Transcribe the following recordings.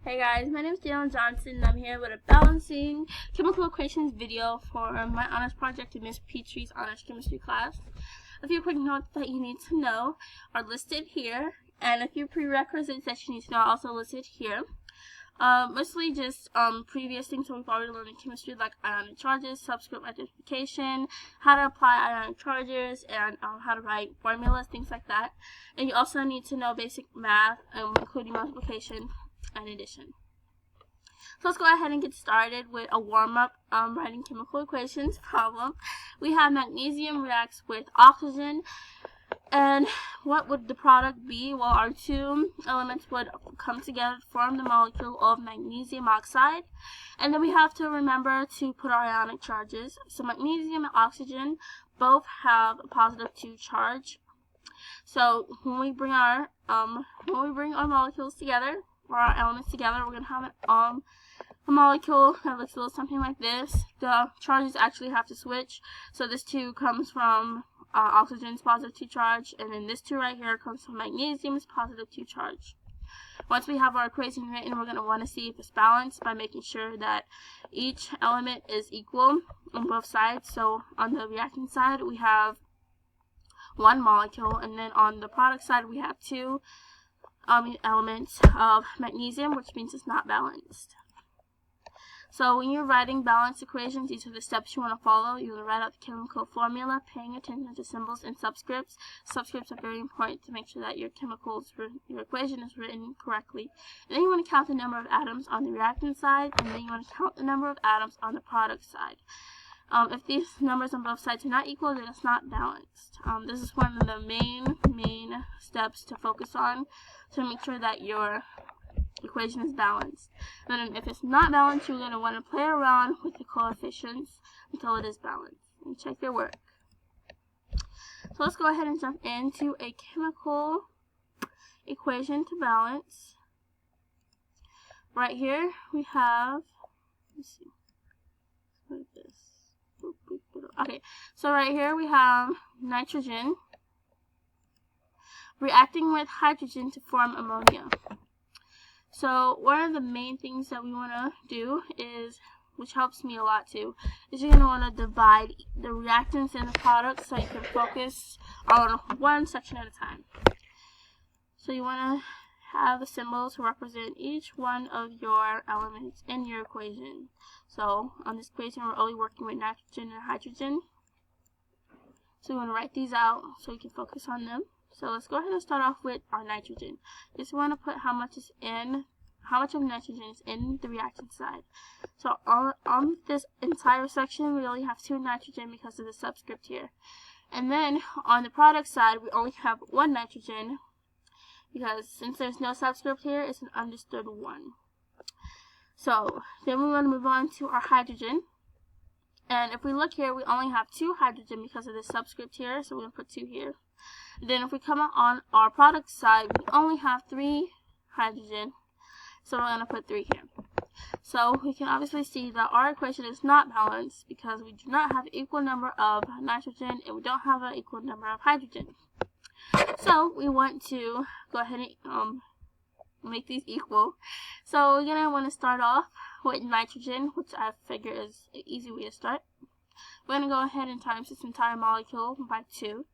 Hey guys, my name is Jalen Johnson and I'm here with a balancing chemical equations video for my honors project in Miss Petrie's honors chemistry class. A few quick notes that you need to know are listed here, and a few prerequisites that you need to know are also listed here. Mostly just previous things that we've already learned in chemistry, like ionic charges, subscript identification, how to apply ionic charges, and how to write formulas, things like that. And you also need to know basic math, including multiplication and addition. So let's go ahead and get started with a warm-up writing chemical equations problem. We have magnesium reacts with oxygen, and what would the product be? Well, our two elements would come together to form the molecule of magnesium oxide, and then we have to remember to put our ionic charges. So magnesium and oxygen both have a positive 2 charge. So when we bring our molecules together, or our elements together, we're going to have a molecule that looks a little something like this. The charges actually have to switch. So this 2 comes from oxygen's positive 2 charge, and then this 2 right here comes from magnesium's positive 2 charge. Once we have our equation written, we're going to want to see if it's balanced by making sure that each element is equal on both sides. So on the reacting side, we have one molecule, and then on the product side, we have 2 elements of magnesium, which means it's not balanced. So when you're writing balanced equations, these are the steps you want to follow. You want to write out the chemical formula, paying attention to symbols and subscripts. Subscripts are very important to make sure that your equation is written correctly. And then you want to count the number of atoms on the reactant side, and then you want to count the number of atoms on the product side. If these numbers on both sides are not equal, then it's not balanced. This is one of the main steps to focus on to make sure that your equation is balanced. And then if it's not balanced, you're going to want to play around with the coefficients until it is balanced and check your work. So let's go ahead and jump into a chemical equation to balance. Right here we have, let's see, what is this? Okay, so right here we have nitrogen reacting with hydrogen to form ammonia. So one of the main things that we want to do is, which helps me a lot too, is you're going to want to divide the reactants and the products so you can focus on one section at a time. So you want to have the symbols to represent each one of your elements in your equation. So on this equation, we're only working with nitrogen and hydrogen. So we want to write these out so we can focus on them. So let's go ahead and start off with our nitrogen. Just want to put how much of nitrogen is in the reactant side. So on this entire section, we only have 2 nitrogen because of the subscript here. And then on the product side, we only have 1 nitrogen because since there's no subscript here, it's an understood 1. So then we want to move on to our hydrogen. And if we look here, we only have 2 hydrogen because of the subscript here, so we're going to put 2 here. Then if we come on our product side, we only have 3 hydrogen, so we're going to put 3 here. So we can obviously see that our equation is not balanced because we do not have an equal number of nitrogen and we don't have an equal number of hydrogen. So we want to go ahead and make these equal. So we're going to want to start off with nitrogen, which I figure is an easy way to start. We're going to go ahead and times this entire molecule by 2.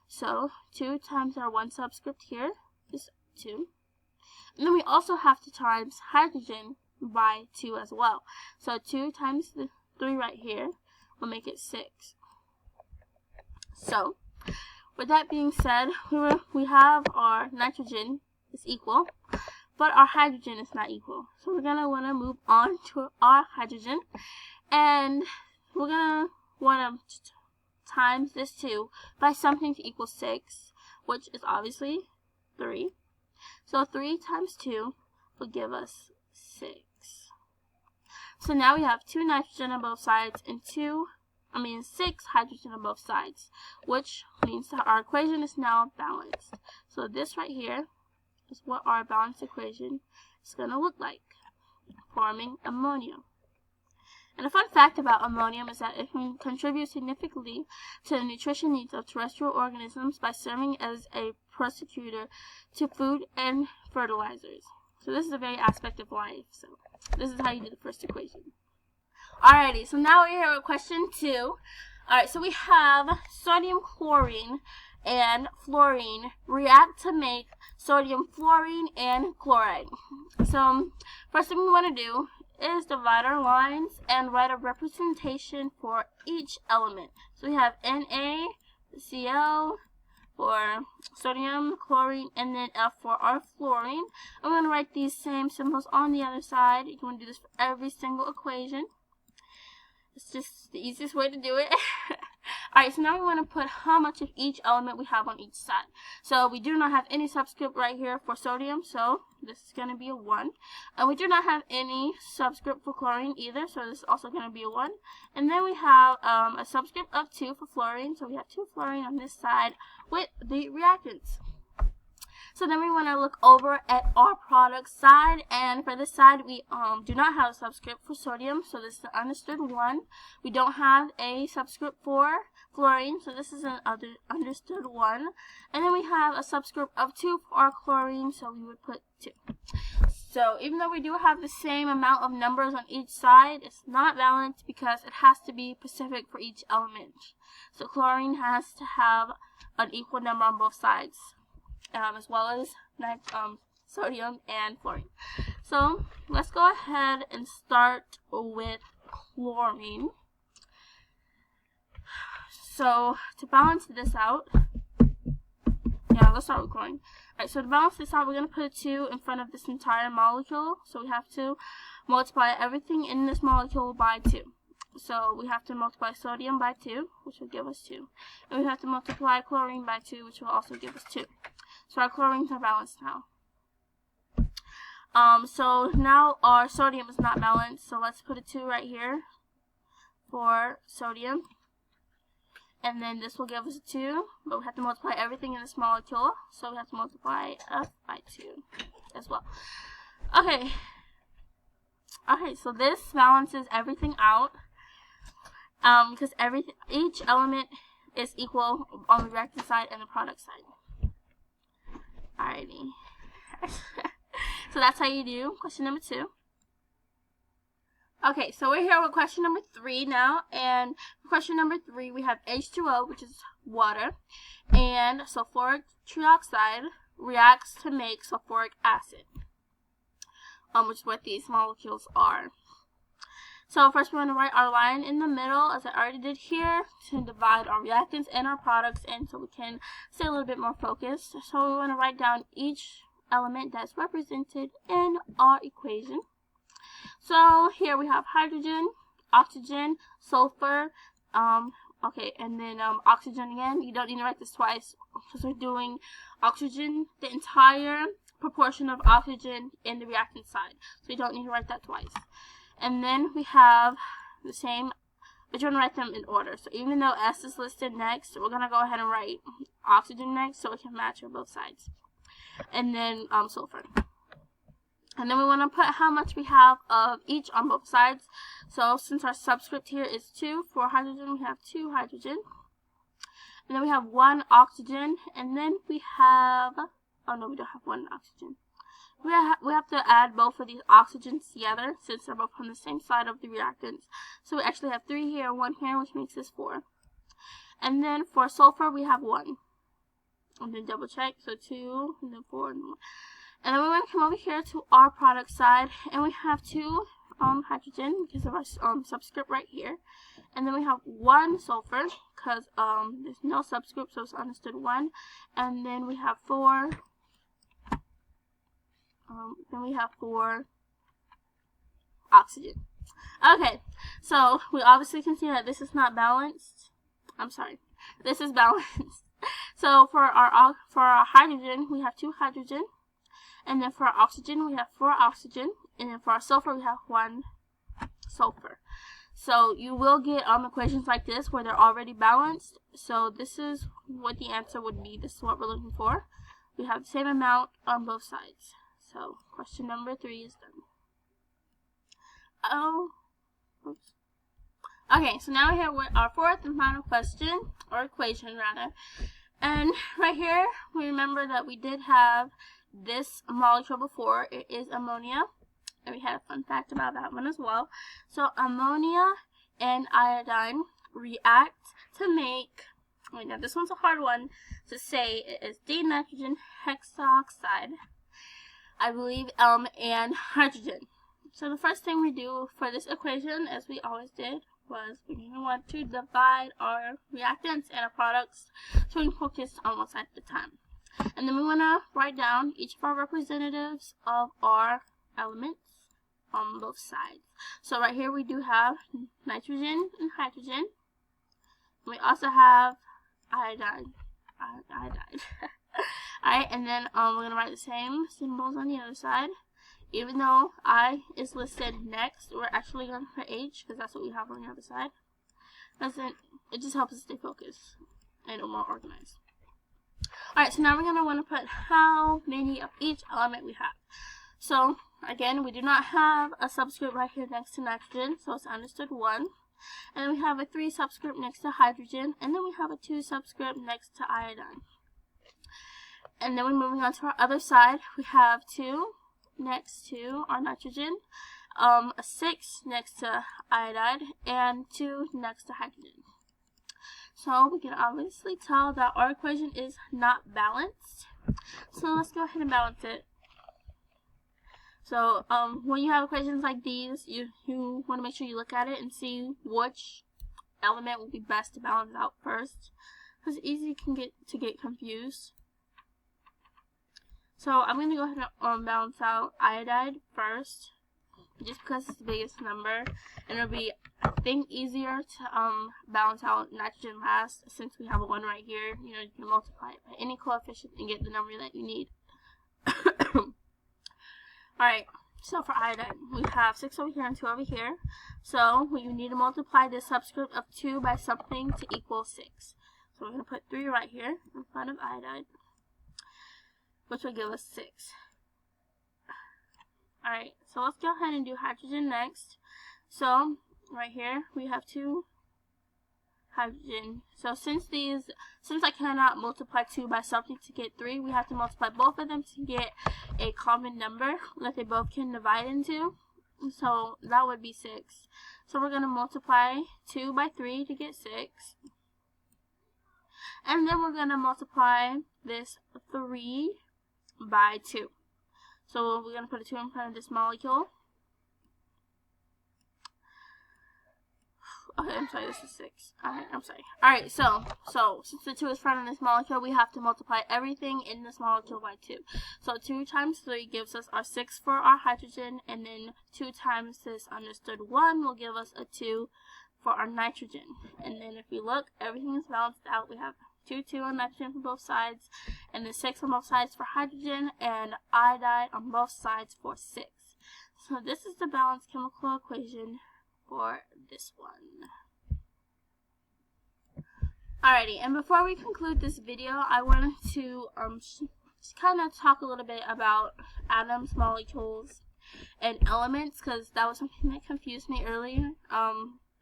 So 2 times our 1 subscript here is 2. And then we also have to times hydrogen by 2 as well. So 2 times the 3 right here will make it 6. So with that being said, we have our nitrogen is equal, but our hydrogen is not equal. So we're going to want to move on to our hydrogen, and we're going to want to times this 2 by something to equal 6, which is obviously 3. So 3 times 2 will give us 6. So now we have 2 nitrogen on both sides and 6 hydrogen on both sides, which means that our equation is now balanced. So this right here is what our balanced equation is going to look like, forming ammonia. And a fun fact about ammonium is that it can contribute significantly to the nutrition needs of terrestrial organisms by serving as a prostitutor to food and fertilizers. So this is a very aspect of life. So this is how you do the first equation. Alrighty, so now we're here with question 2. Alright, so we have sodium chlorine and fluorine react to make sodium fluorine and chloride. So first thing we want to do is divide our lines and write a representation for each element. So we have NaCl for sodium, chlorine, and then F for our fluorine. I'm going to write these same symbols on the other side. You can do this for every single equation. It's just the easiest way to do it. Alright, so now we want to put how much of each element we have on each side. So we do not have any subscript right here for sodium, so this is going to be a 1. And we do not have any subscript for chlorine either, so this is also going to be a 1. And then we have a subscript of 2 for fluorine, so we have 2 fluorine on this side with the reactants. So then we want to look over at our product side, and for this side we do not have a subscript for sodium, so this is an understood 1. We don't have a subscript for fluorine, so this is an understood 1. And then we have a subscript of 2 for our chlorine, so we would put 2. So even though we do have the same amount of numbers on each side, it's not balanced because it has to be specific for each element. So chlorine has to have an equal number on both sides. As well as sodium and fluorine. So let's go ahead and start with chlorine. So to balance this out, let's start with chlorine. Alright, so to balance this out, we're going to put a 2 in front of this entire molecule. So we have to multiply everything in this molecule by 2. So we have to multiply sodium by 2, which will give us 2. And we have to multiply chlorine by 2, which will also give us 2. So our chlorines are balanced now. So now our sodium is not balanced, so let's put a 2 right here for sodium. And then this will give us a 2, but we have to multiply everything in this molecule, so we have to multiply F by 2 as well. Okay, so this balances everything out, because each element is equal on the reactant side and the product side. Alrighty. So that's how you do question number 2. Okay, so we're here with question number 3 now, and for question number 3 we have H2O, which is water, and sulfuric trioxide reacts to make sulfuric acid, which is what these molecules are. So first we want to write our line in the middle, as I already did here, to divide our reactants and our products in so we can stay a little bit more focused. So we want to write down each element that's represented in our equation. So here we have hydrogen, oxygen, sulfur, and then oxygen again. You don't need to write this twice because we're doing oxygen, the entire proportion of oxygen in the reactant side. So you don't need to write that twice. And then we have the same, but you want to write them in order. So even though S is listed next, we're going to go ahead and write oxygen next so it can match on both sides. And then sulfur. And then we want to put how much we have of each on both sides. So since our subscript here is 2 for hydrogen, we have 2 hydrogen. And then we have 1 oxygen. And then we have, oh no, we don't have 1 oxygen. We have to add both of these oxygens together since they're both on the same side of the reactants. So we actually have 3 here and 1 here, which makes this 4. And then for sulfur, we have 1. And then double check, so 2, and then 4, and 1. And then we want to come over here to our product side, and we have 2 hydrogen because of our subscript right here. And then we have 1 sulfur because there's no subscript, so it's understood 1. And then we have 4. Then we have 4 oxygen. Okay, so we obviously can see that this is not balanced. I'm sorry, this is balanced. So for our hydrogen, we have 2 hydrogen, and then for our oxygen, we have 4 oxygen, and then for our sulfur, we have 1 sulfur. So you will get equations like this where they're already balanced. So this is what the answer would be. This is what we're looking for. We have the same amount on both sides. So question number 3 is done. Oops. Okay, so now we're here with our 4th and final question, or equation rather. And right here, we remember that we did have this molecule before. It is ammonia. And we had a fun fact about that one as well. So ammonia and iodine react to make, wait, now this one's a hard one to say. It is dinitrogen hexoxide, I believe, and hydrogen. So the first thing we do for this equation, as we always did, was we want to divide our reactants and our products so we can focus on one side at a time. And then we want to write down each of our representatives of our elements on both sides. So right here we do have nitrogen and hydrogen. We also have iodine. Alright, and then we're going to write the same symbols on the other side. Even though I is listed next, we're actually going to put H because that's what we have on the other side. It just helps us stay focused and more organized. Alright, so now we're going to want to put how many of each element we have. So, again, we do not have a subscript right here next to nitrogen, so it's understood 1. And then we have a 3 subscript next to hydrogen, and then we have a 2 subscript next to iodine. And then we're moving on to our other side. We have 2 next to our nitrogen, a 6 next to iodine, and 2 next to hydrogen. So we can obviously tell that our equation is not balanced. So let's go ahead and balance it. So when you have equations like these, you want to make sure you look at it and see which element will be best to balance out first, because it's easy to get confused. So I'm going to go ahead and balance out iodide first, just because it's the biggest number, and it'll be, I think, easier to balance out nitrogen last, since we have a 1 right here. You know, you can multiply it by any coefficient and get the number that you need. Alright, so for iodine, we have 6 over here and 2 over here. So we need to multiply this subscript of 2 by something to equal 6. So we're going to put 3 right here in front of iodine, which will give us 6. Alright, so let's go ahead and do hydrogen next. So right here we have 2 hydrogen. So since I cannot multiply 2 by something to get 3, we have to multiply both of them to get a common number that they both can divide into. So that would be 6. So we're going to multiply 2 by 3 to get 6. And then we're going to multiply this 3 by 2. So we're going to put a 2 in front of this molecule. Okay, I'm sorry, this is 6. Alright, I'm sorry. Alright, so since the 2 is in front of this molecule, we have to multiply everything in this molecule by 2. So 2 times 3 gives us our 6 for our hydrogen, and then 2 times this understood 1 will give us a 2 for our nitrogen. And then if you look, everything is balanced out. We have 2 on nitrogen for both sides, and then 6 on both sides for hydrogen, and iodide on both sides for 6. So this is the balanced chemical equation for this one. Alrighty, and before we conclude this video, I wanted to just kind of talk a little bit about atoms, molecules, and elements, because that was something that confused me earlier.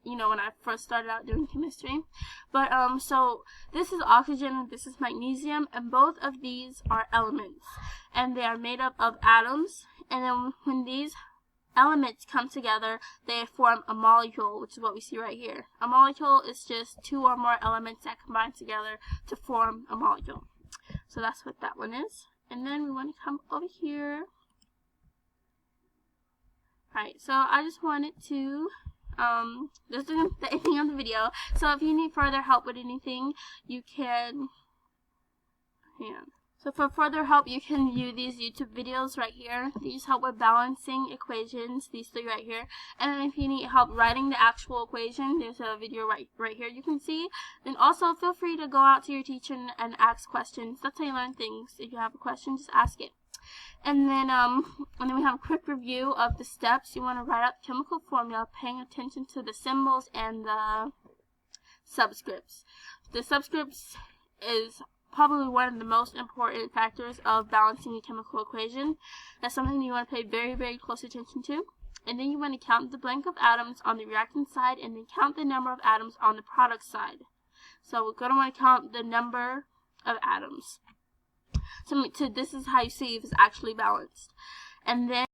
You know, when I first started out doing chemistry. But so this is oxygen and this is magnesium, and both of these are elements, and they are made up of atoms. And then when these elements come together, they form a molecule, which is what we see right here. A molecule is just 2 or more elements that combine together to form a molecule. So that's what that one is. And then we want to come over here. Alright, so I just wanted to this isn't the ending of the video, so if you need further help with anything, you can So for further help, you can view these YouTube videos right here. These help with balancing equations, these 3 right here. And then if you need help writing the actual equation, there's a video right here you can see. And also feel free to go out to your teacher and ask questions. That's how you learn things. If you have a question, just ask it. And then we have a quick review of the steps. You want to write out the chemical formula, paying attention to the symbols and the subscripts. The subscripts is probably one of the most important factors of balancing a chemical equation. That's something you want to pay very, very close attention to. And then you want to count the blank of atoms on the reactant side, and then count the number of atoms on the product side. So we're going to want to count the number of atoms. this is how you see if it's actually balanced. And then